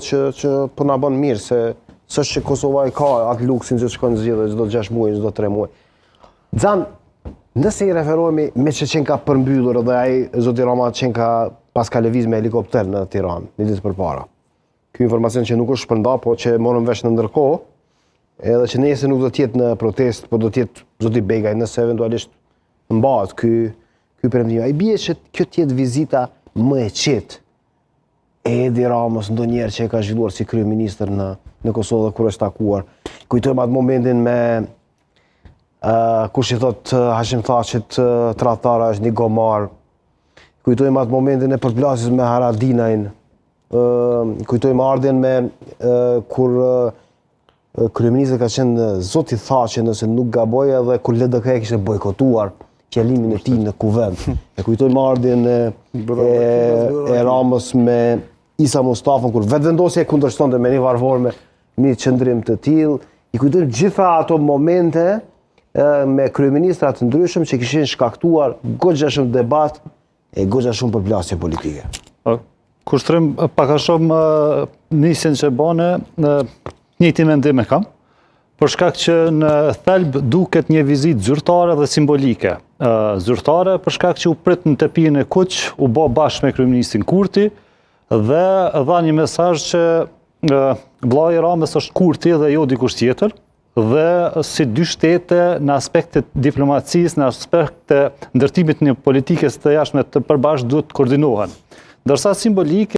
që po na bën mirë se s'është që Kosova i ka atë luksin që shkon zgjedhje çdo 6 muaj, çdo 3 muaj. Xhan, nëse i referohemi me që ka përmbyllur edhe ai zoti Rama që ka pas ka lëviz me helikopter në Tiranë, një ditë përpara. Ky informacion që nuk është shpërnda, po që morëm vesh në ndërkohë, edhe që nesër nuk do të jetë në protest, po do të jetë zoti Begaj nëse eventualisht mbahet ky perëndim. Ai bie që kjo të jetë vizita më e qetë e Edi Ramës ndonjëherë që e ka zhvilluar si kryeministër në Kosovë kur është takuar. Kujtojmë atë momentin me kush i thot Hashim Thaqit tradhtara është një gomar. Kujtojmë atë momentin e përplasjes me Haradinajn. Kujtojmë ardhjen me kur kryeministri ka qenë zoti Thaqi nëse nuk gaboj edhe kur LDK kishte bojkotuar qëllimin e tij në kuvend. E kujtojmë ardhjen e Ramës me Isa Mustafën kur vetvendosi e kundërshtonte me një varfër me një qëndrim të tillë. I kujtojmë gjitha ato momente me kryeministra të ndryshëm që kishin shkaktuar goxha shumë debat e goxha shumë përplasje politike. Kushtrim pak a shumë nisjen që bane, njëjtin mendim e kam, për shkak që në thelb duket një vizitë zyrtare dhe simbolike. Zyrtare për shkak që u prit në tepijën e Kuq, u bë bashkë me kryeministrin Kurti dhe dha një mesazh që vllai i Ramës është Kurti dhe jo dikush tjetër, dhe si dy shtete në aspektet diplomacisë, në aspekte ndërtimit një politikës të jashtme të përbashkët duhet të koordinohen. Ndërsa simbolike